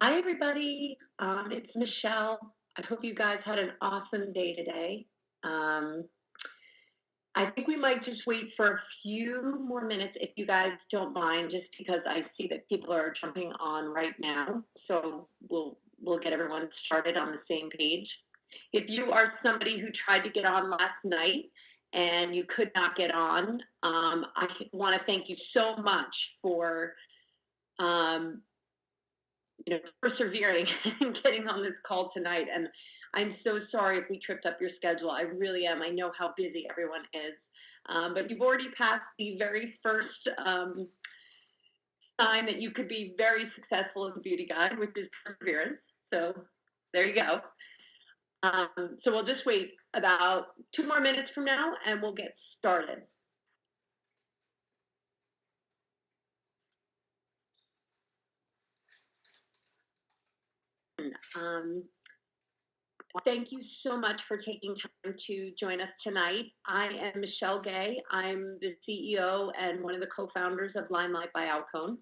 Hi, everybody. It's Michelle. I hope you guys had an awesome day today. Um, I think we might just wait for a few more minutes if you guys don't mind, just because I see that people are jumping on right now. So we'll get everyone started on the same page. If you are somebody who tried to get on last night and you could not get on, I want to thank you so much for um, persevering and getting on this call tonight. And I'm so sorry if we tripped up your schedule. I really am. I know how busy everyone is. But you've already passed the very first sign that you could be very successful as a beauty guide, which is perseverance. So there you go. So we'll just wait about 2 more minutes from now and we'll get started. Um, Thank you so much for taking time to join us tonight. I am Michele Gay. I'm the CEO and one of the co-founders of LimeLight by Alcone.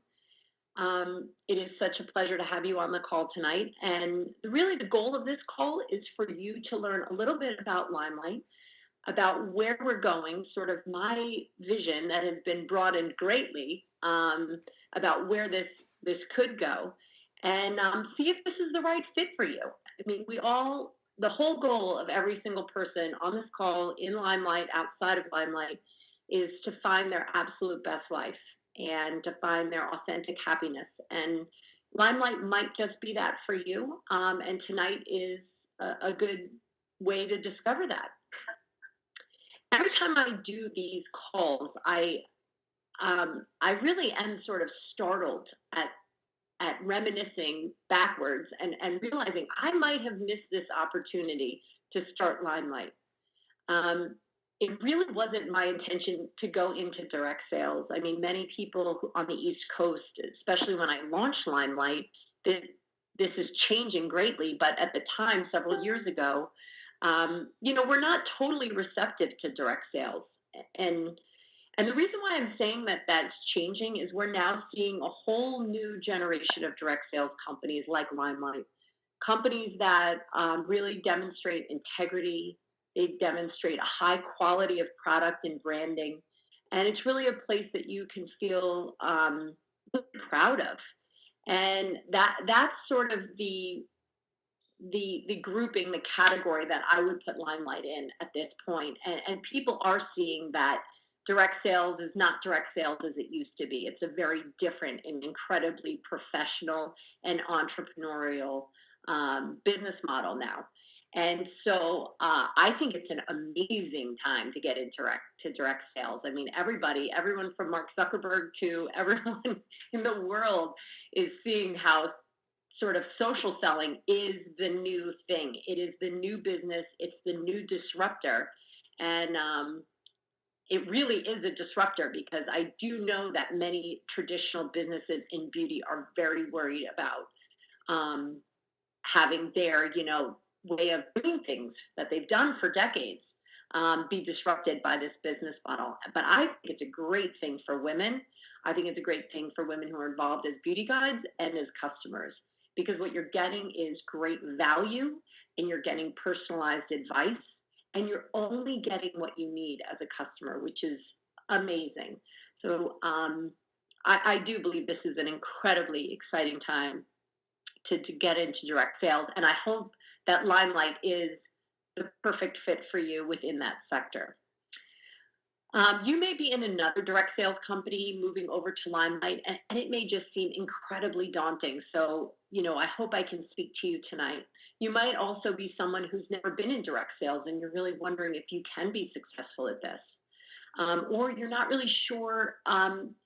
It is such a pleasure to have you on the call tonight. And really the goal of this call is for you to learn a little bit about LimeLight, about where we're going, sort of my vision that has been broadened greatly about where this could go, and see if this is the right fit for you. I mean, the whole goal of every single person on this call, in LimeLight, outside of LimeLight, is to find their absolute best life and to find their authentic happiness. And LimeLight might just be that for you. And tonight is a good way to discover that. Every time I do these calls, I really am sort of startled at reminiscing backwards and realizing I might have missed this opportunity to start LimeLight. It really wasn't my intention to go into direct sales. I mean, many people on the East Coast, especially when I launched LimeLight, this is changing greatly. But at the time, several years ago, we're not totally receptive to direct sales. And and the reason why I'm saying that that's changing is we're now seeing a whole new generation of direct sales companies like LimeLight, companies that really demonstrate integrity. They demonstrate a high quality of product and branding. And it's really a place that you can feel really proud of. And that's sort of the grouping, the category that I would put LimeLight in at this point. And people are seeing that direct sales is not direct sales as it used to be. It's a very different and incredibly professional and entrepreneurial business model now. And so I think it's an amazing time to get into direct sales. I mean, everyone from Mark Zuckerberg to everyone in the world is seeing how sort of social selling is the new thing. It is the new business. It's the new disruptor. And it really is a disruptor because I do know that many traditional businesses in beauty are very worried about having their, way of doing things that they've done for decades be disrupted by this business model. But I think it's a great thing for women. I think it's a great thing for women who are involved as beauty guides and as customers, because what you're getting is great value and you're getting personalized advice and you're only getting what you need as a customer, which is amazing. So I do believe this is an incredibly exciting time to get into direct sales. And I hope that LimeLight is the perfect fit for you within that sector. You may be in another direct sales company moving over to LimeLight, and it may just seem incredibly daunting. So, I hope I can speak to you tonight. You might also be someone who's never been in direct sales, and you're really wondering if you can be successful at this. Or you're not really sure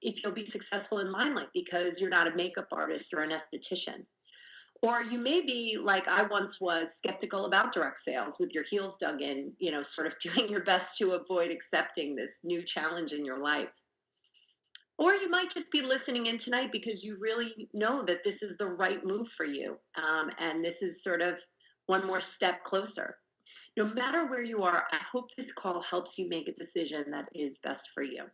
if you'll be successful in LimeLight because you're not a makeup artist or an esthetician. Or you may be like I once was, skeptical about direct sales with your heels dug in, sort of doing your best to avoid accepting this new challenge in your life. Or you might just be listening in tonight because you really know that this is the right move for you. And this is sort of one more step closer. No matter where you are, I hope this call helps you make a decision that is best for you.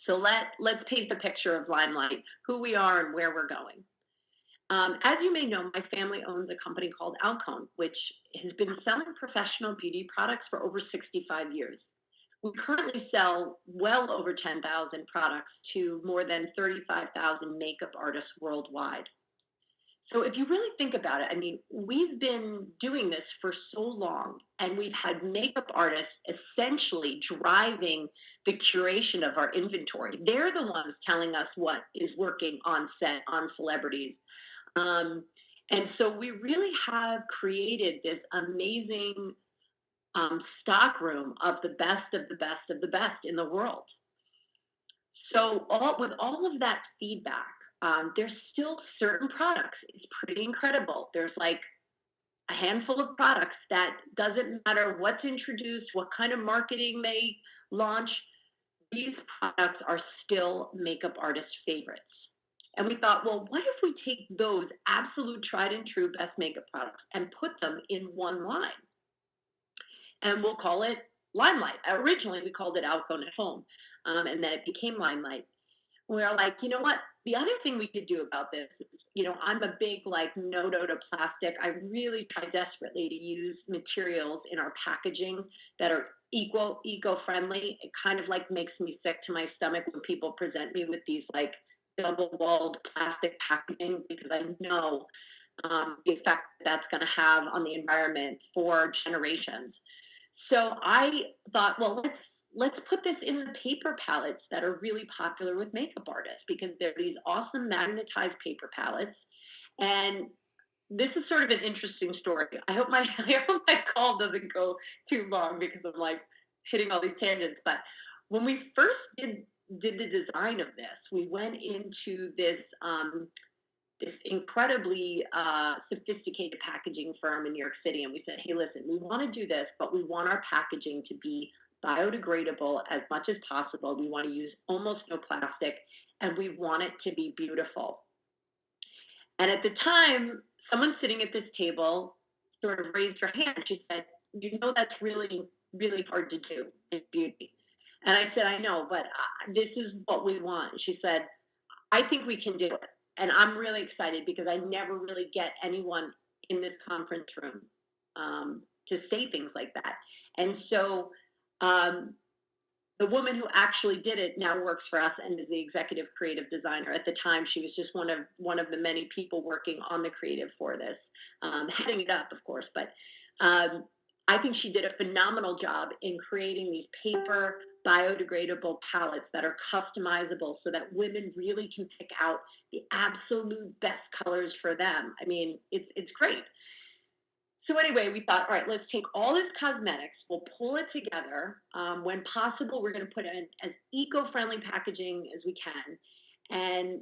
So let's paint the picture of LimeLight, who we are and where we're going. As you may know, my family owns a company called Alcone, which has been selling professional beauty products for over 65 years. We currently sell well over 10,000 products to more than 35,000 makeup artists worldwide. So if you really think about it, I mean, we've been doing this for so long, and we've had makeup artists essentially driving the curation of our inventory. They're the ones telling us what is working on set, on celebrities. Um, and so we really have created this amazing stock room of the best of the best of the best in the world. So with all of that feedback, there's still certain products. It's pretty incredible. There's like a handful of products that doesn't matter what's introduced, what kind of marketing they launch, these products are still makeup artist favorites. And we thought, well, what if we take those absolute tried and true best makeup products and put them in one line? And we'll call it LimeLight. Originally, we called it Alcone at Home, and then it became LimeLight. We are like, you know what? The other thing we could do about this is, I'm a big like no to plastic. I really try desperately to use materials in our packaging that are eco-friendly. It kind of like makes me sick to my stomach when people present me with these like double-walled plastic packaging, because I know the effect that's going to have on the environment for generations. So I thought, well, let's put this in the paper palettes that are really popular with makeup artists, because they're these awesome magnetized paper palettes. And this is sort of an interesting story. I hope my call doesn't go too long, because I'm like hitting all these tangents. But when we first did the design of this, we went into this incredibly sophisticated packaging firm in New York City, and we said, hey, listen, we want to do this, but we want our packaging to be biodegradable as much as possible. We want to use almost no plastic, and we want it to be beautiful. And at the time, someone sitting at this table sort of raised her hand. She said, that's really, really hard to do in beauty. And I said, I know, but this is what we want. She said, I think we can do it. And I'm really excited, because I never really get anyone in this conference room to say things like that. And so the woman who actually did it now works for us and is the executive creative designer. At the time, she was just one of the many people working on the creative for this, heading it up, of course. But I think she did a phenomenal job in creating these paper biodegradable palettes that are customizable, so that women really can pick out the absolute best colors for them. I mean, it's great. So anyway, we thought, all right, let's take all this cosmetics, we'll pull it together. When possible, we're going to put it in as eco-friendly packaging as we can, and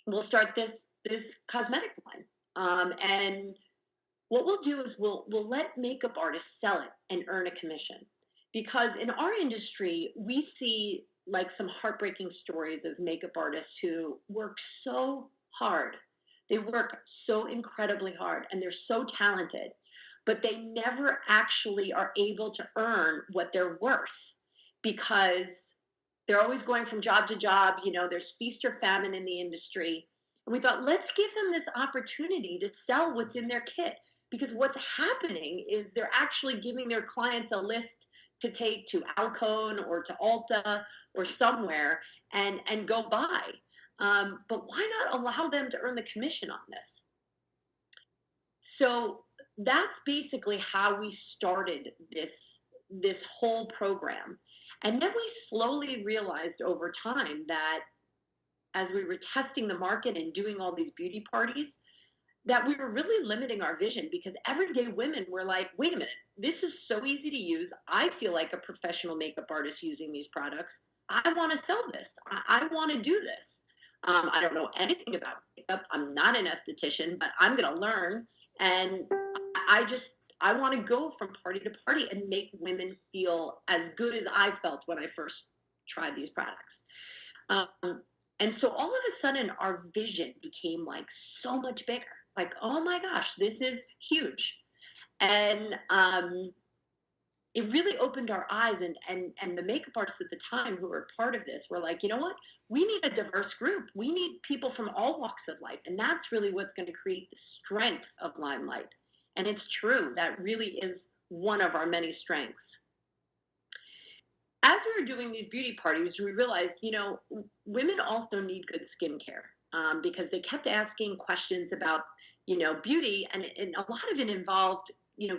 we'll start this cosmetic line. And what we'll do is we'll let makeup artists sell it and earn a commission. Because in our industry, we see like some heartbreaking stories of makeup artists who work so hard. They work so incredibly hard, and they're so talented, but they never actually are able to earn what they're worth, because they're always going from job to job. There's feast or famine in the industry. And we thought, let's give them this opportunity to sell what's in their kit, because what's happening is they're actually giving their clients a list to take to Alcone or to Ulta or somewhere and go buy. But why not allow them to earn the commission on this? So that's basically how we started this whole program. And then we slowly realized over time that as we were testing the market and doing all these beauty parties, that we were really limiting our vision, because everyday women were like, wait a minute, this is so easy to use. I feel like a professional makeup artist using these products. I want to sell this. I want to do this. I don't know anything about makeup. I'm not an esthetician, but I'm going to learn. And I want to go from party to party and make women feel as good as I felt when I first tried these products. And so all of a sudden, our vision became like so much bigger. Like, oh my gosh, this is huge. And it really opened our eyes, and the makeup artists at the time who were part of this were like, you know what? We need a diverse group. We need people from all walks of life. And that's really what's going to create the strength of LimeLight. And it's true. That really is one of our many strengths. As we were doing these beauty parties, we realized, women also need good skincare, because they kept asking questions about, beauty, and a lot of it involved,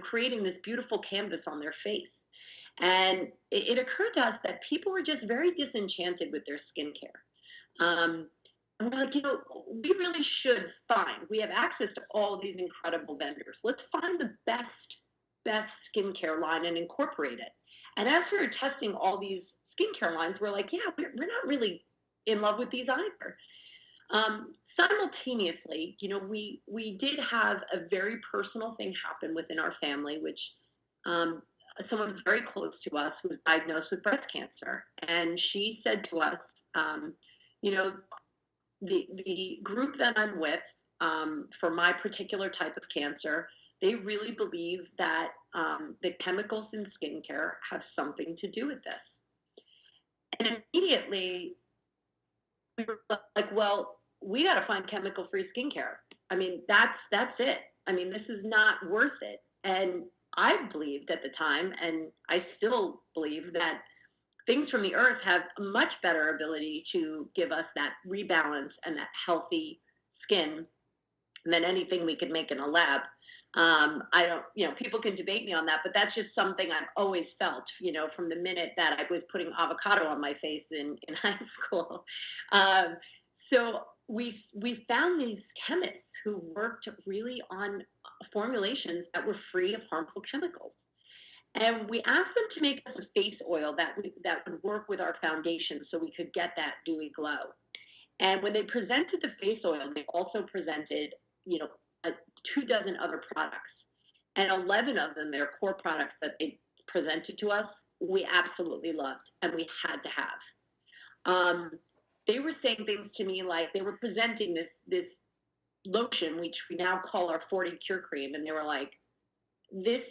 creating this beautiful canvas on their face. And it occurred to us that people were just very disenchanted with their skincare. And we're like, we really should we have access to all these incredible vendors. Let's find the best skincare line and incorporate it. And as we were testing all these skincare lines, we're like, yeah, we're not really in love with these either. Simultaneously, we did have a very personal thing happen within our family, which someone very close to us was diagnosed with breast cancer. And she said to us, the group that I'm with, for my particular type of cancer, they really believe that the chemicals in skincare have something to do with this. And immediately we were like, well, we got to find chemical-free skincare. I mean, that's it. I mean, this is not worth it. And I believed at the time, and I still believe, that things from the earth have a much better ability to give us that rebalance and that healthy skin than anything we could make in a lab. I don't, people can debate me on that, but that's just something I've always felt, from the minute that I was putting avocado on my face in high school. So we found these chemists who worked really on formulations that were free of harmful chemicals. And we asked them to make us a face oil that would work with our foundation so we could get that dewy glow. And when they presented the face oil, they also presented, 24 other products. And 11 of them, their core products that they presented to us, we absolutely loved and we had to have. They were saying things to me like, they were presenting this lotion, which we now call our 40 Cure Cream, and they were like, this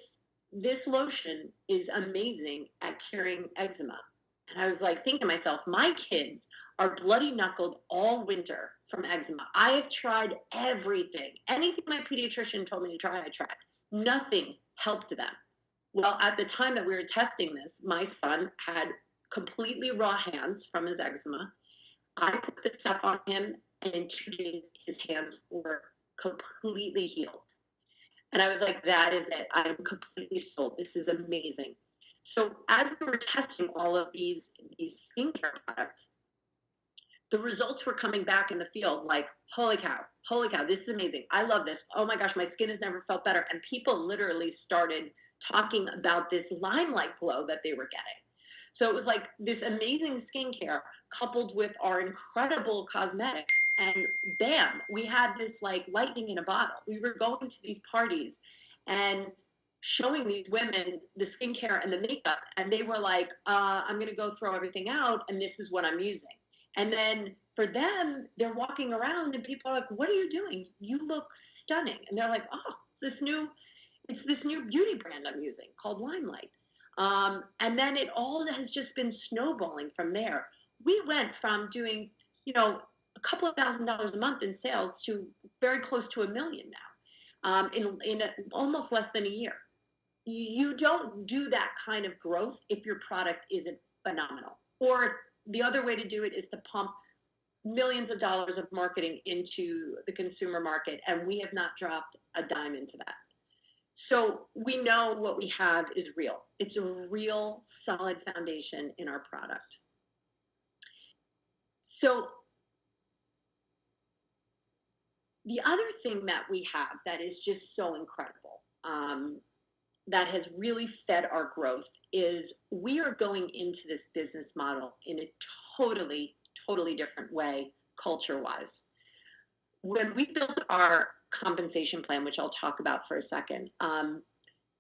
lotion is amazing at curing eczema. And I was like thinking to myself, my kids are bloody knuckled all winter from eczema. I have tried everything. Anything my pediatrician told me to try, I tried. Nothing helped them. Well, at the time that we were testing this, my son had completely raw hands from his eczema. I put the stuff on him, and in 2 days, his hands were completely healed. And I was like, that is it. I am completely sold. This is amazing. So as we were testing all of these skincare products, the results were coming back in the field like, holy cow, this is amazing. I love this. Oh my gosh, my skin has never felt better. And people literally started talking about this LimeLight glow that they were getting. So it was like this amazing skincare coupled with our incredible cosmetics, and bam, we had this like lightning in a bottle. We were going to these parties and showing these women the skincare and the makeup, and they were like, I'm going to go throw everything out, and this is what I'm using. And then for them, they're walking around, and people are like, what are you doing? You look stunning. And they're like, oh, it's this new beauty brand I'm using called LimeLight. And then it all has just been snowballing from there. We went from doing, a couple of $1,000s a month in sales to very close to $1 million now, in almost less than a year. You don't do that kind of growth if your product isn't phenomenal. Or the other way to do it is to pump millions of dollars of marketing into the consumer market, and we have not dropped a dime into that. So we know what we have is real. It's a real solid foundation in our product. So the other thing that we have that is just so incredible, that has really fed our growth, is we are going into this business model in a totally, totally different way, culture-wise. When we built our compensation plan, which I'll talk about for a second,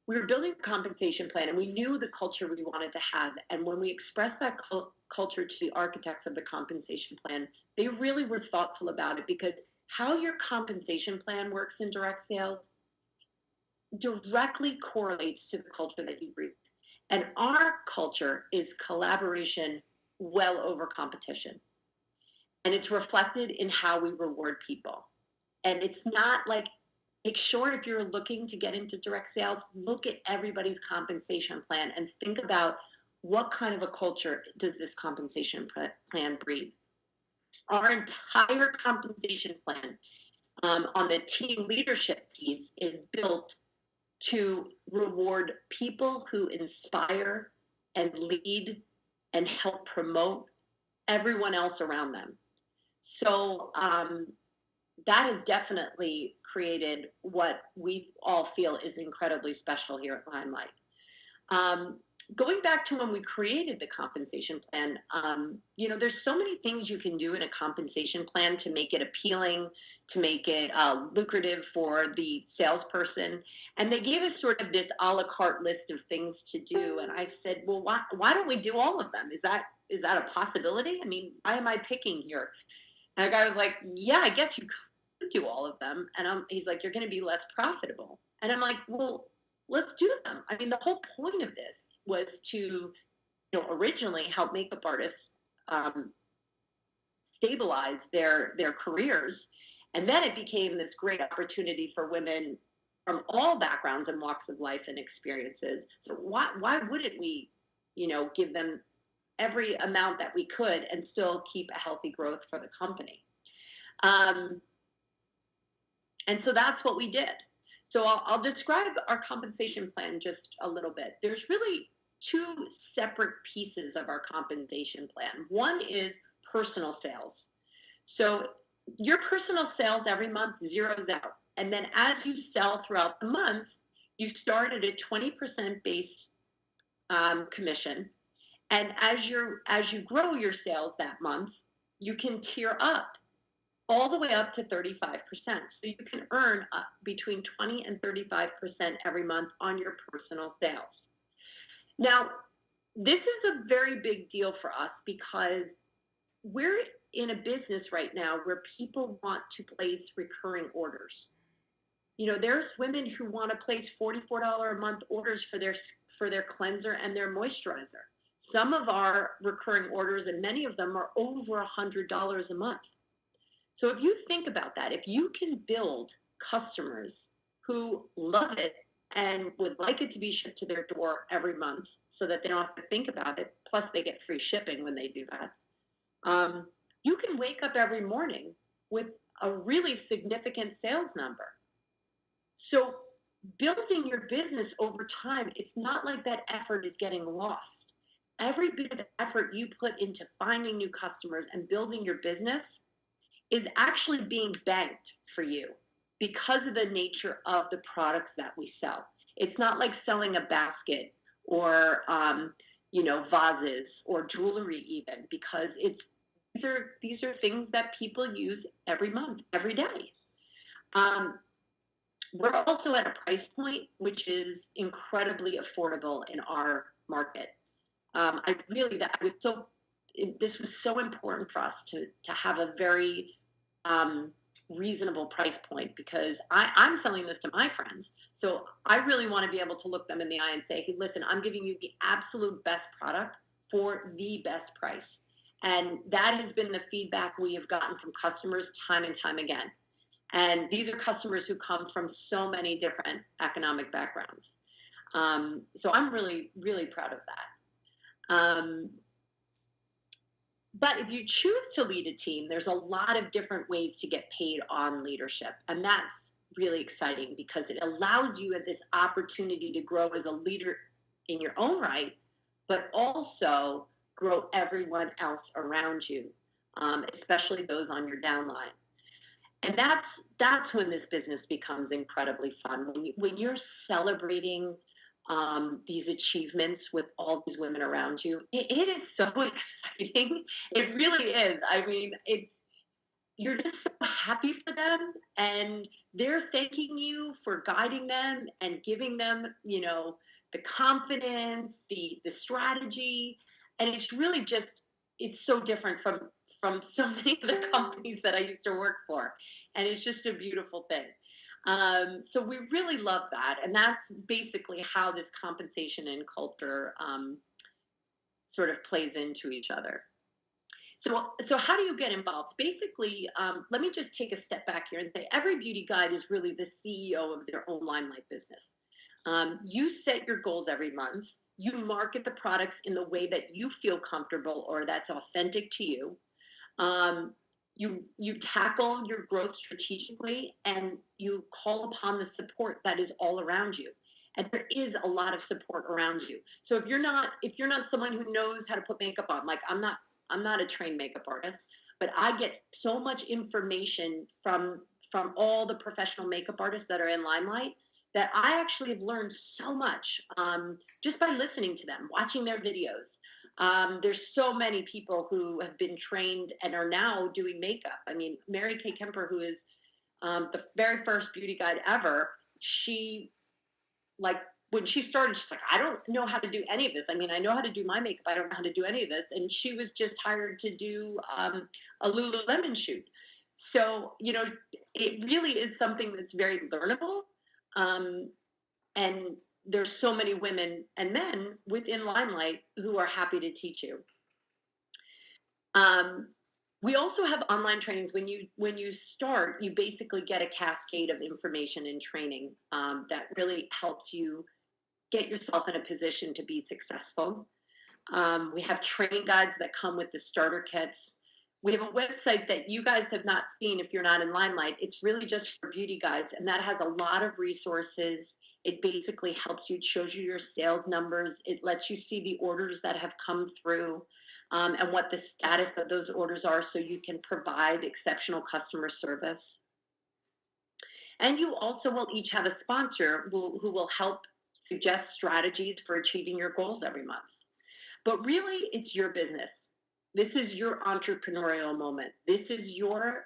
we were building a compensation plan, and we knew the culture we wanted to have. And when we expressed that culture to the architects of the compensation plan, they really were thoughtful about it, because how your compensation plan works in direct sales directly correlates to the culture that you breathe. And our culture is collaboration well over competition. And it's reflected in how we reward people. And it's not like, make sure if you're looking to get into direct sales, look at everybody's compensation plan and think about what kind of a culture does this compensation plan breed. Our entire compensation plan on the team leadership piece is built to reward people who inspire and lead and help promote everyone else around them. So that has definitely created what we all feel is incredibly special here at LimeLight. Going back to when we created the compensation plan, there's so many things you can do in a compensation plan to make it appealing, to make it lucrative for the salesperson. And they gave us sort of this a la carte list of things to do. And I said, well, why don't we do all of them? Is that a possibility? I mean, why am I picking here? And the guy was like, yeah, I guess you could do all of them. And he's like, you're going to be less profitable. And I'm like, well, let's do them. I mean, the whole point of this was to, originally help makeup artists stabilize their careers. And then it became this great opportunity for women from all backgrounds and walks of life and experiences. So why wouldn't we, give them every amount that we could and still keep a healthy growth for the company? And so that's what we did. So I'll describe our compensation plan just a little bit. There's really two separate pieces of our compensation plan. One is personal sales. So your personal sales every month zeroes out. And then as you sell throughout the month, you start at a 20% base commission. And as you grow your sales that month, you can tier up all the way up to 35%. So you can earn between 20 and 35% every month on your personal sales. Now, this is a very big deal for us because we're in a business right now where people want to place recurring orders. There's women who want to place $44 a month orders for their cleanser and their moisturizer. Some of our recurring orders, and many of them, are over $100 a month. So if you think about that, if you can build customers who love it and would like it to be shipped to their door every month so that they don't have to think about it, plus they get free shipping when they do that, you can wake up every morning with a really significant sales number. So building your business over time, it's not like that effort is getting lost. Every bit of effort you put into finding new customers and building your business is actually being banked for you because of the nature of the products that we sell. It's not like selling a basket or, vases or jewelry even, because these are things that people use every month, every day. We're also at a price point which is incredibly affordable in our market. This was so important for us to have a very reasonable price point, because I'm selling this to my friends. So I really want to be able to look them in the eye and say, hey, listen, I'm giving you the absolute best product for the best price. And that has been the feedback we have gotten from customers time and time again. And these are customers who come from so many different economic backgrounds. So I'm really, really proud of that. But if you choose to lead a team, there's a lot of different ways to get paid on leadership. And that's really exciting because it allows you this opportunity to grow as a leader in your own right, but also grow everyone else around you, especially those on your downline. And that's when this business becomes incredibly fun. When you're celebrating these achievements with all these women around you, it is so exciting. It really is. I mean, you're just so happy for them, and they're thanking you for guiding them and giving them, the confidence, the strategy, and it's really just, it's so different from so many of the companies that I used to work for, and it's just a beautiful thing. So we really love that. And that's basically how this compensation and culture sort of plays into each other. So how do you get involved? Basically, let me just take a step back here and say every beauty guide is really the CEO of their own LimeLight business. You set your goals every month. You market the products in the way that you feel comfortable or that's authentic to you. You tackle your growth strategically, and you call upon the support that is all around you. And there is a lot of support around you. So if you're not someone who knows how to put makeup on, like I'm not a trained makeup artist, but I get so much information from all the professional makeup artists that are in LimeLight that I actually have learned so much just by listening to them, watching their videos. There's so many people who have been trained and are now doing makeup. I mean, Mary Kay Kemper, who is the very first beauty guide ever, she, like, when she started, she's like, I don't know how to do any of this. I mean, I know how to do my makeup. I don't know how to do any of this. And she was just hired to do a Lululemon shoot. So, you know, it really is something that's very learnable. And there's so many women and men within LimeLight who are happy to teach you. We also have online trainings. When you start, you basically get a cascade of information and training that really helps you get yourself in a position to be successful. We have training guides that come with the starter kits. We have a website that you guys have not seen if you're not in LimeLight. It's really just for beauty guides, and that has a lot of resources. It basically helps you, it shows you your sales numbers. It lets you see the orders that have come through and what the status of those orders are so you can provide exceptional customer service. And you also will each have a sponsor who will help suggest strategies for achieving your goals every month. But really, it's your business. This is your entrepreneurial moment. This is your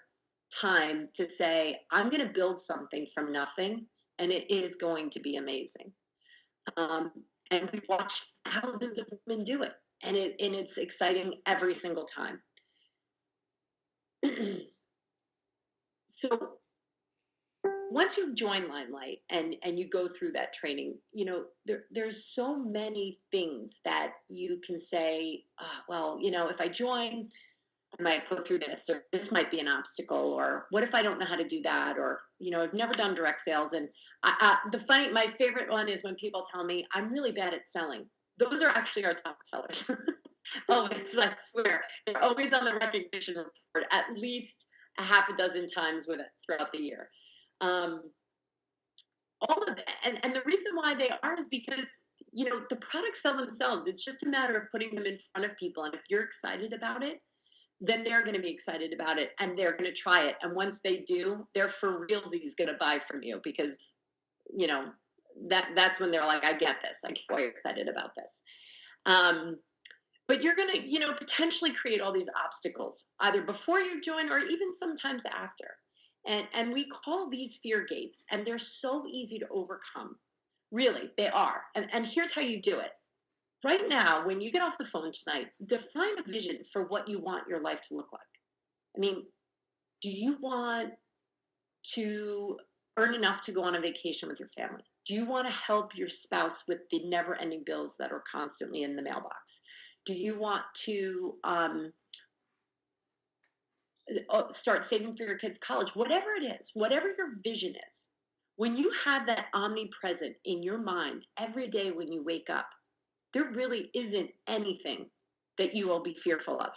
time to say, I'm going to build something from nothing, and it is going to be amazing. And we watch thousands of women do it, and it's exciting every single time. So once you join LimeLight and you go through that training, you know, there's so many things that you can say, well, you know, if I join, I might go through this, or this might be an obstacle, or what if I don't know how to do that, or, you know, I've never done direct sales. And my favorite one is when people tell me I'm really bad at selling. Those are actually our top sellers. Always, I swear. They're always on the recognition report at least a half a dozen times with it throughout the year. All of it. And the reason why they are is because, you know, the products sell themselves. It's just a matter of putting them in front of people. And if you're excited about it, then they're going to be excited about it and they're going to try it. And once they do, they're for realsies going to buy from you because, you know, that's when they're like, I get this. I get why you're excited about this. But you're going to, you know, potentially create all these obstacles either before you join or even sometimes after. And we call these fear gates, and they're so easy to overcome. Really, they are. And here's how you do it. Right now, when you get off the phone tonight, define a vision for what you want your life to look like. I mean, do you want to earn enough to go on a vacation with your family? Do you want to help your spouse with the never-ending bills that are constantly in the mailbox? Do you want to start saving for your kids' college? Whatever it is, whatever your vision is, when you have that omnipresent in your mind every day when you wake up, there really isn't anything that you will be fearful of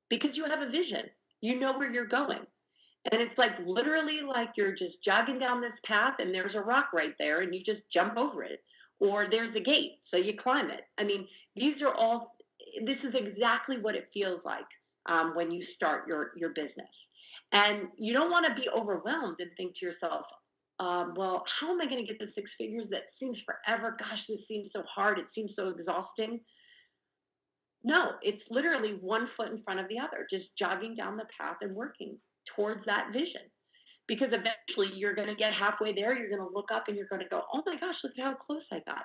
because you have a vision. You know where you're going. And it's like literally like you're just jogging down this path and there's a rock right there and you just jump over it. Or there's a gate, so you climb it. I mean, this is exactly what it feels like when you start your business. And you don't want to be overwhelmed and think to yourself, well, how am I going to get to six figures? That seems forever. Gosh, this seems so hard. It seems so exhausting. No, it's literally one foot in front of the other, just jogging down the path and working towards that vision. Because eventually you're going to get halfway there. You're going to look up and you're going to go, oh my gosh, look at how close I got.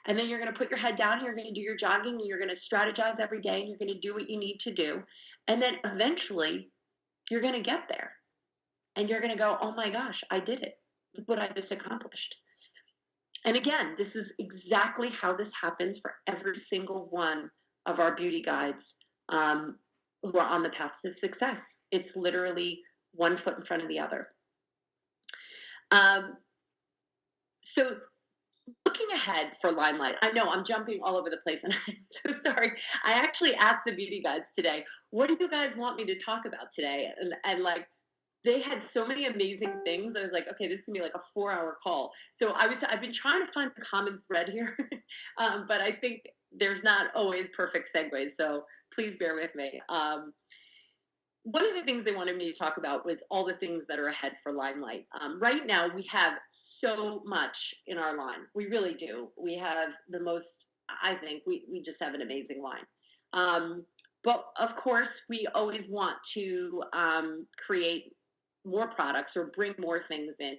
And then you're going to put your head down, you're going to do your jogging, and you're going to strategize every day, and you're going to do what you need to do. And then eventually you're going to get there. And you're going to go, oh my gosh, I did it. what I just accomplished. And again, this is exactly how this happens for every single one of our beauty guides um, who are on the path to success. It's literally one foot in front of the other. Um, so looking ahead for LimeLight, I know I'm jumping all over the place, and I'm so sorry. I actually asked the beauty guides today, what do you guys want me to talk about today? And like, they had so many amazing things. I was like, okay, this is gonna be like a 4-hour call. So I've been trying to find the common thread here, but I think there's not always perfect segues. So please bear with me. One of the things they wanted me to talk about was all the things that are ahead for LimeLight. Right now, we have so much in our line. We really do. We have the most, I think, we just have an amazing line. But of course, we always want to create more products or bring more things in.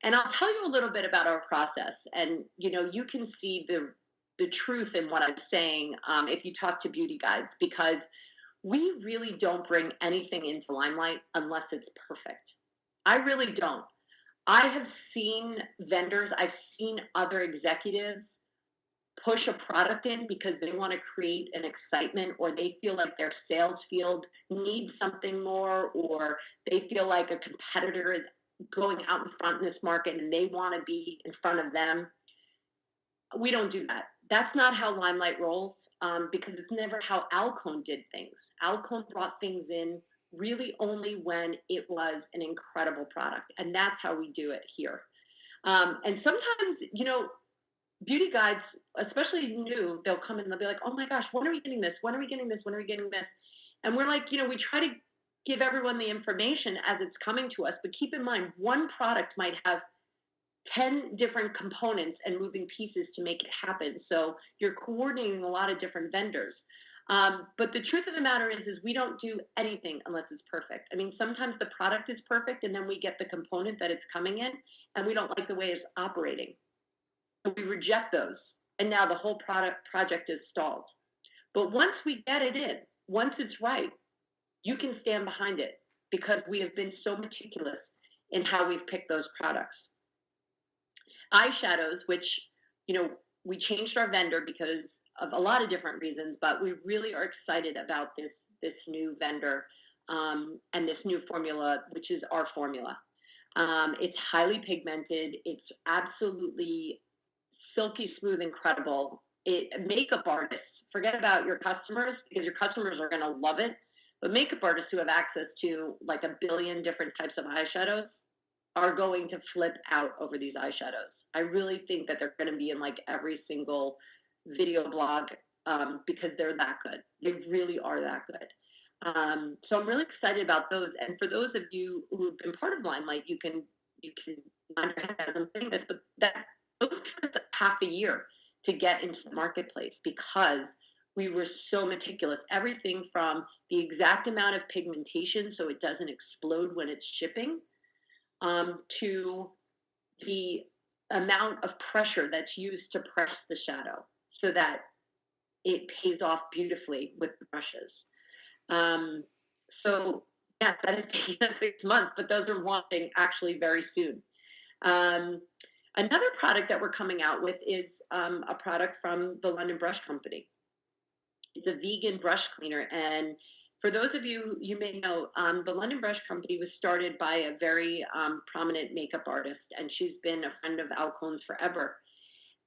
And I'll tell you a little bit about our process. And, you know, you can see the truth in what I'm saying if you talk to beauty guides, because we really don't bring anything into LimeLight unless it's perfect. I really don't. I have seen vendors, I've seen other executives push a product in because they want to create an excitement, or they feel like their sales field needs something more, or they feel like a competitor is going out in front in this market and they want to be in front of them. We don't do that. That's not how LimeLight rolls, because it's never how Alcone did things. Alcone brought things in really only when it was an incredible product, and that's how we do it here. And sometimes, you know, beauty guides, especially new, they'll come in and they'll be like, oh my gosh, when are we getting this? When are we getting this? When are we getting this? And we're like, you know, we try to give everyone the information as it's coming to us, but keep in mind, one product might have 10 different components and moving pieces to make it happen. So you're coordinating a lot of different vendors. But the truth of the matter is we don't do anything unless it's perfect. I mean, sometimes the product is perfect and then we get the component that it's coming in and we don't like the way it's operating. So we reject those. And now the whole project is stalled. But once we get it in, once it's right, you can stand behind it because we have been so meticulous in how we've picked those products. Eyeshadows, which, you know, we changed our vendor because of a lot of different reasons, but we really are excited about this new vendor and this new formula, which is our formula. It's highly pigmented. It's absolutely silky smooth, incredible. Makeup artists, forget about your customers, because your customers are going to love it. But makeup artists who have access to like 1 billion different types of eyeshadows are going to flip out over these eyeshadows. I really think that they're going to be in like every single video blog because they're that good. They really are that good. So I'm really excited about those. And for those of you who've been part of LimeLight, you can nod your head as I'm saying this, but those took us half a year to get into the marketplace because we were so meticulous. Everything from the exact amount of pigmentation so it doesn't explode when it's shipping, to the amount of pressure that's used to press the shadow so that it pays off beautifully with the brushes. So yes, that is taking us 6 months, but those are launching actually very soon. Another product that we're coming out with is a product from the London Brush Company. It's a vegan brush cleaner, and for those of you, you may know, the London Brush Company was started by a very prominent makeup artist, and she's been a friend of Alcone's forever.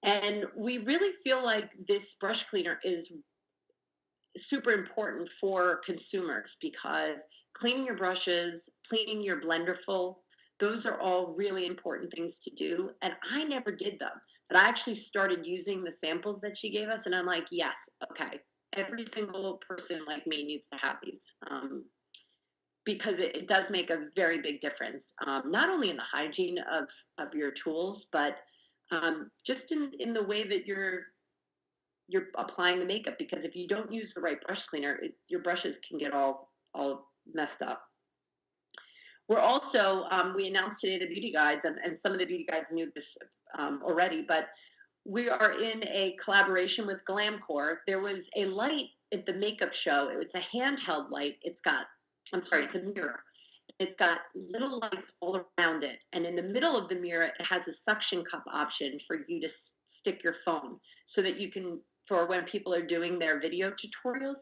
And we really feel like this brush cleaner is super important for consumers because cleaning your brushes, cleaning your blender full, those are all really important things to do. And I never did them, but I actually started using the samples that she gave us, and I'm like, yes, okay. Every single person like me needs to have these because it does make a very big difference, not only in the hygiene of your tools, but just in the way that you're applying the makeup. Because if you don't use the right brush cleaner, your brushes can get all messed up. We're also, we announced today the beauty guides, and some of the beauty guides knew this already, but we are in a collaboration with Glamcore. There was a light at the makeup show. It's a handheld light. It's a mirror. It's got little lights all around it. And in the middle of the mirror, it has a suction cup option for you to stick your phone so that you can, for when people are doing their video tutorials.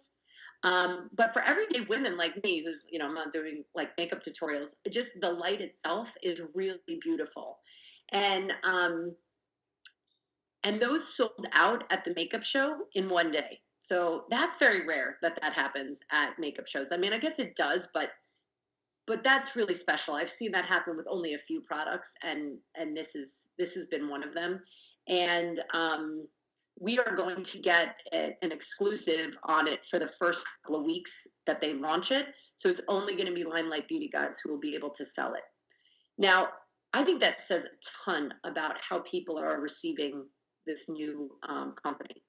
But for everyday women like me, who's, I'm not doing like makeup tutorials, just the light itself is really beautiful. And those sold out at the makeup show in one day. So that's very rare that that happens at makeup shows. I mean, I guess it does, but that's really special. I've seen that happen with only a few products, and this has been one of them. And we are going to get an exclusive on it for the first couple of weeks that they launch it. So it's only going to be LimeLight Beauty Guides who will be able to sell it. Now, I think that says a ton about how people are receiving this new company.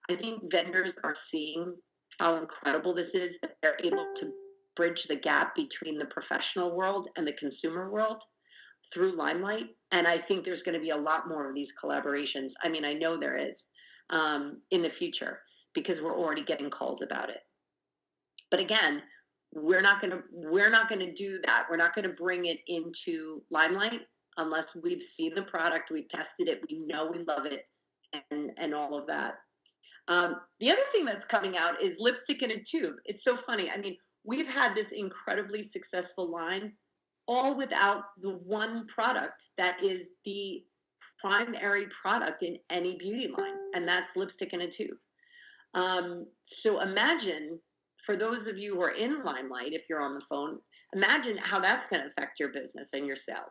I think vendors are seeing how incredible this is, that they're able to bridge the gap between the professional world and the consumer world through LimeLight. And I think there's going to be a lot more of these collaborations. I mean, I know there is in the future, because we're already getting calls about it. But again, we're not going to do that. We're not going to bring it into LimeLight unless we've seen the product, we've tested it, we know we love it, and all of that. The other thing that's coming out is lipstick in a tube. It's so funny. I mean, we've had this incredibly successful line all without the one product that is the primary product in any beauty line, and that's lipstick in a tube. So imagine, for those of you who are in LimeLight, if you're on the phone, imagine how that's going to affect your business and your sales.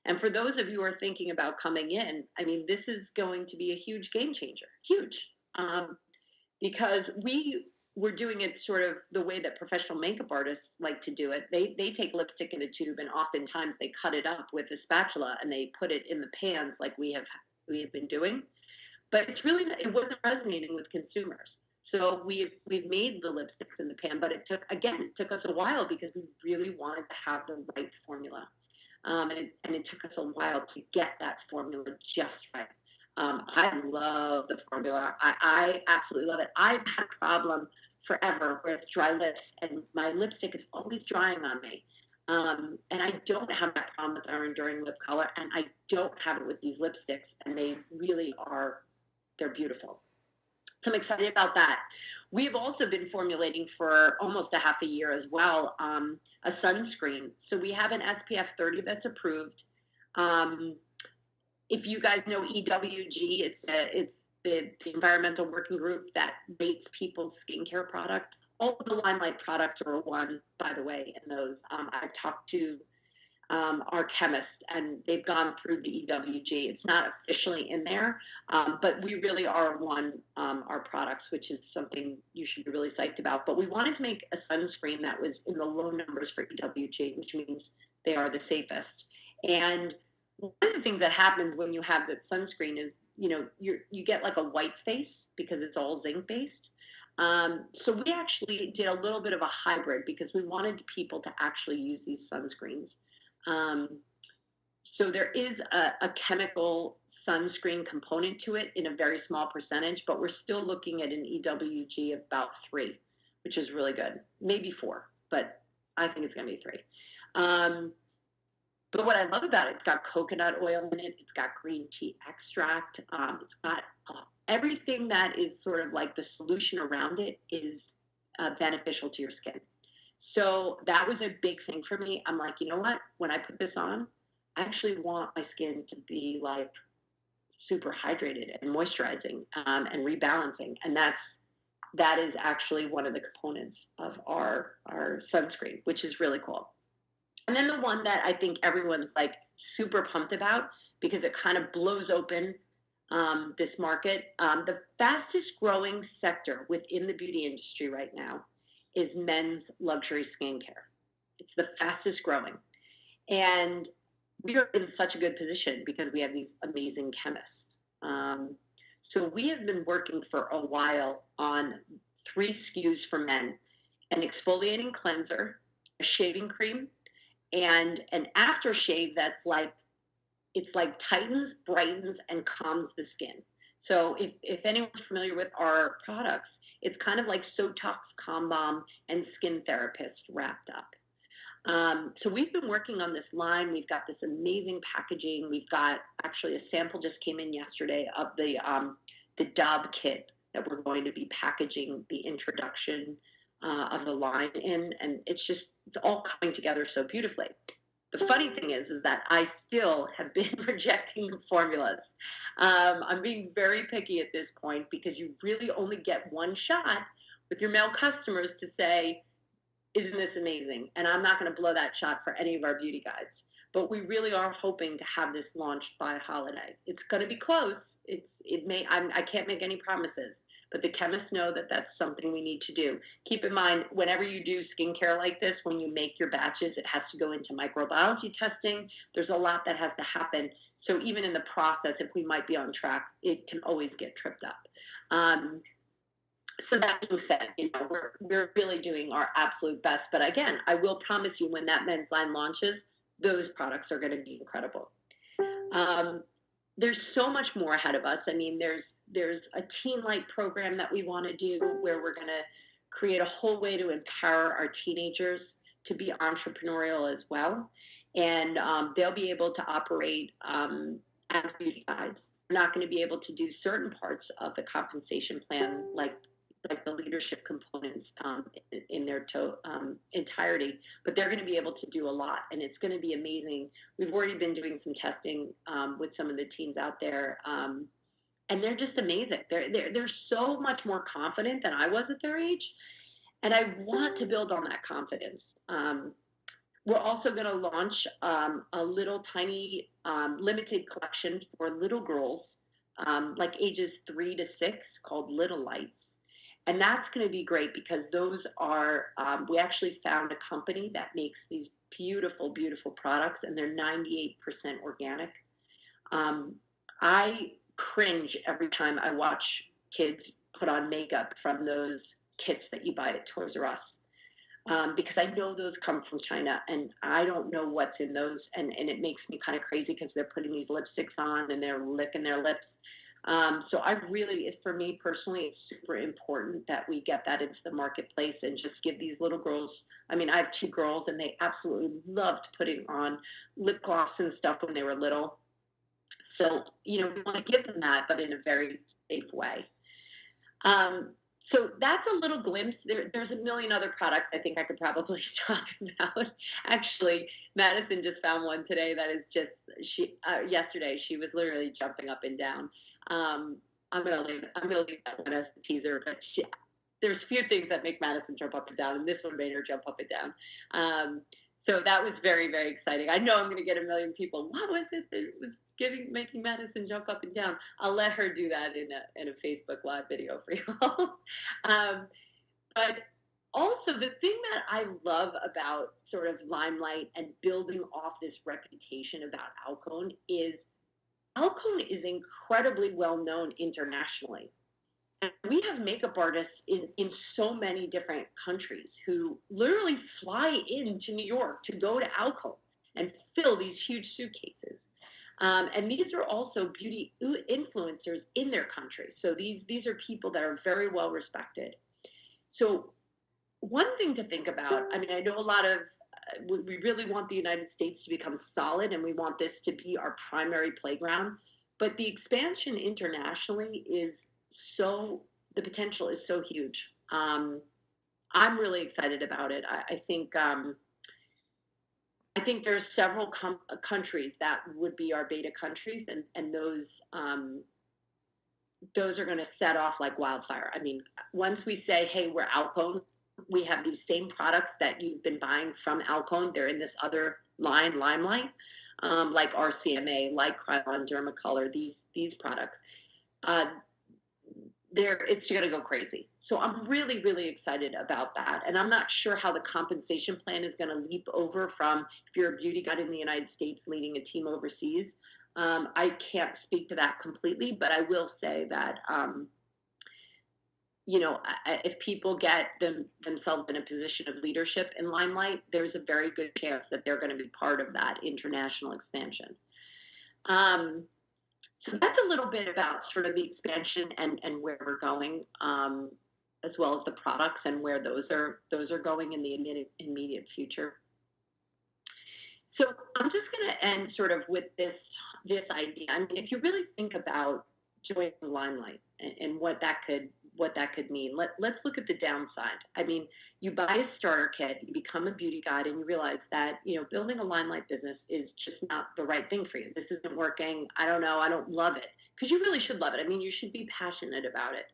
And for those of you who are thinking about coming in, I mean, this is going to be a huge game changer, huge. Because we were doing it sort of the way that professional makeup artists like to do it. They take lipstick in a tube, and oftentimes they cut it up with a spatula and they put it in the pans like we have been doing. But it wasn't resonating with consumers. So we've made the lipsticks in the pan, but it took us a while because we really wanted to have the right formula. And it took us a while to get that formula just right. I love the formula. I absolutely love it. I've had a problem forever with dry lips, and my lipstick is always drying on me. And I don't have that problem with our Enduring Lip Color, and I don't have it with these lipsticks, and they really are, they're beautiful. So I'm excited about that. We've also been formulating for almost a half a year as well, a sunscreen. So we have an SPF 30 that's approved. If you guys know EWG, it's the environmental working group that rates people's skincare products. All of the LimeLight products are one, by the way, in those. I've talked to our chemist, and they've gone through the EWG. It's not officially in there, but we really are one, our products, which is something you should be really psyched about. But we wanted to make a sunscreen that was in the low numbers for EWG, which means they are the safest. And one of the things that happens when you have that sunscreen is, you get like a white face because it's all zinc based. So we actually did a little bit of a hybrid because we wanted people to actually use these sunscreens. So there is a chemical sunscreen component to it in a very small percentage, but we're still looking at an EWG of about 3, which is really good. Maybe 4, but I think it's going to be 3. But what I love about it, it's got coconut oil in it. It's got green tea extract. It's got everything that is sort of like the solution around it is beneficial to your skin. So that was a big thing for me. I'm like, you know what? When I put this on, I actually want my skin to be like super hydrated and moisturizing and rebalancing. And that is actually one of the components of our sunscreen, which is really cool. And then the one that I think everyone's like super pumped about because it kind of blows open this market. The fastest growing sector within the beauty industry right now is men's luxury skincare. It's the fastest growing. And we are in such a good position because we have these amazing chemists. So we have been working for a while on 3 SKUs for men: an exfoliating cleanser, a shaving cream, and an aftershave that's like, it's like tightens, brightens, and calms the skin. So if anyone's familiar with our products, it's kind of like Sotox Calm Balm and Skin Therapist wrapped up. So we've been working on this line. We've got this amazing packaging. We've got actually a sample just came in yesterday of the Dove kit that we're going to be packaging the introduction of the line in, and it's all coming together so beautifully. The funny thing is that I still have been rejecting formulas. I'm being very picky at this point because you really only get one shot with your male customers to say, isn't this amazing? And I'm not going to blow that shot for any of our beauty guides. But we really are hoping to have this launched by holiday. It's going to be close. I can't make any promises, but the chemists know that that's something we need to do. Keep in mind, whenever you do skincare like this, when you make your batches, it has to go into microbiology testing. There's a lot that has to happen. So even in the process, if we might be on track, it can always get tripped up. So that being said, we're really doing our absolute best. But again, I will promise you, when that men's line launches, those products are going to be incredible. There's so much more ahead of us. I mean, there's a Teen Light program that we want to do where we're going to create a whole way to empower our teenagers to be entrepreneurial as well. And they'll be able to operate as beauty guides. They're not going to be able to do certain parts of the compensation plan, like the leadership components in their entirety, but they're going to be able to do a lot, and it's going to be amazing. We've already been doing some testing with some of the teens out there, and they're just amazing. They're so much more confident than I was at their age, and I want to build on that confidence. We're also going to launch a little tiny limited collection for little girls, like ages 3 to 6, called Little Lights. And that's going to be great because those are, we actually found a company that makes these beautiful, beautiful products, and they're 98% organic. I cringe every time I watch kids put on makeup from those kits that you buy at Toys R Us, because I know those come from China, and I don't know what's in those, and it makes me kind of crazy because they're putting these lipsticks on and they're licking their lips. So for me personally, it's super important that we get that into the marketplace and just give these little girls, I mean, I have 2 girls and they absolutely loved putting on lip gloss and stuff when they were little. So, we want to give them that, but in a very safe way. So that's a little glimpse. There's a million other products I think I could probably talk about. Actually, Madison just found one today that is yesterday she was literally jumping up and down. I'm gonna leave that one as the teaser, but there's few things that make Madison jump up and down, and this one made her jump up and down. So that was very, very exciting. I know I'm gonna get a million people. What was it that was making Madison jump up and down? I'll let her do that in a Facebook Live video for you all. But also, the thing that I love about sort of LimeLight and building off this reputation about Alcone is Alcone is incredibly well known internationally. And we have makeup artists in so many different countries who literally fly into New York to go to Alcone and fill these huge suitcases. And these are also beauty influencers in their country. So these are people that are very well respected. So one thing to think about, I mean, I know a lot of, we really want the United States to become solid, and we want this to be our primary playground. But the expansion internationally the potential is so huge. I'm really excited about it. I think there's several countries that would be our beta countries, and those are going to set off like wildfire. I mean, once we say, hey, we're Alcone, we have these same products that you've been buying from Alcone. They're in this other line, LimeLight, like RCMA, like Krylon Dermacolor, these products. It's going to go crazy. So I'm really, really excited about that. And I'm not sure how the compensation plan is going to leap over from if you're a beauty guide in the United States leading a team overseas. I can't speak to that completely, but I will say that, if people get themselves in a position of leadership in LimeLight, there's a very good chance that they're going to be part of that international expansion. So that's a little bit about sort of the expansion and where we're going, as well as the products and where those are going in the immediate future. So I'm just going to end sort of with this idea. I mean, if you really think about joining LimeLight and what that could mean, let's look at the downside. I mean, you buy a starter kit, you become a beauty guide, and you realize that building a LimeLight business is just not the right thing for you. This isn't working. I don't know. I don't love it, because you really should love it. I mean, you should be passionate about it.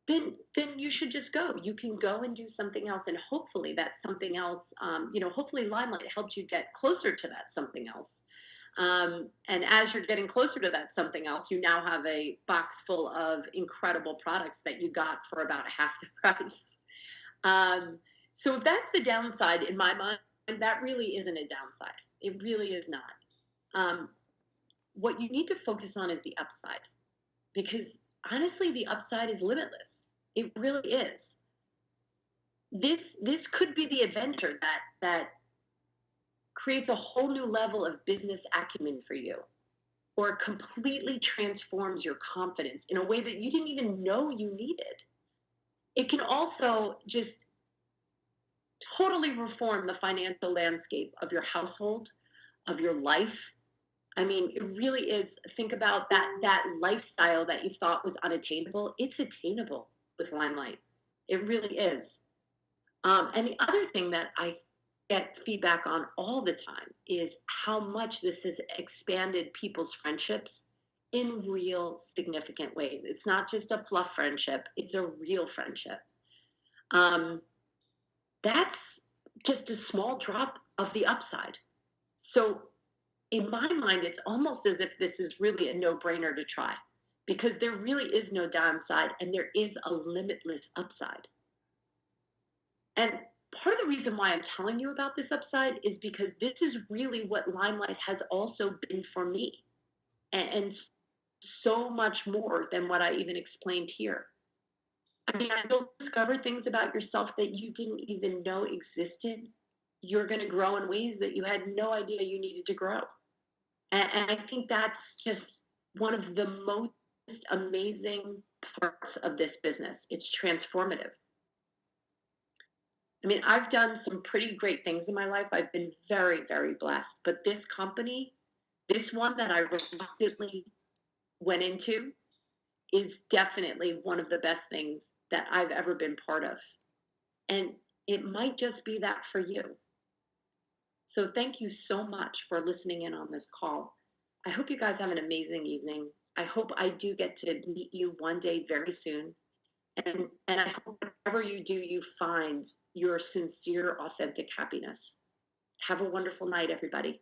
Then you should just go. You can go and do something else, and hopefully that something else, hopefully LimeLight helps you get closer to that something else. And as you're getting closer to that something else, you now have a box full of incredible products that you got for about half the price. So if that's the downside, in my mind, that really isn't a downside. It really is not. What you need to focus on is the upside, because honestly, the upside is limitless. It really is. This could be the adventure that creates a whole new level of business acumen for you, or completely transforms your confidence in a way that you didn't even know you needed. It can also just totally reform the financial landscape of your household, of your life. I mean, it really is. Think about that lifestyle that you thought was unattainable. It's attainable with LimeLight. It really is. And the other thing that I get feedback on all the time is how much this has expanded people's friendships in real significant ways. It's not just a fluff friendship, it's a real friendship. That's just a small drop of the upside. So in my mind, it's almost as if this is really a no-brainer to try, because there really is no downside and there is a limitless upside. And part of the reason why I'm telling you about this upside is because this is really what LimeLight has also been for me, and so much more than what I even explained here. I mean, you'll discover things about yourself that you didn't even know existed. You're going to grow in ways that you had no idea you needed to grow. And I think that's just one of the most amazing parts of this business. It's transformative. I mean, I've done some pretty great things in my life. I've been very, very blessed. But this company, this one that I reluctantly went into, is definitely one of the best things that I've ever been part of. And it might just be that for you. So thank you so much for listening in on this call. I hope you guys have an amazing evening. I hope I do get to meet you one day very soon. And I hope whatever you do, you find your sincere, authentic happiness. Have a wonderful night, everybody.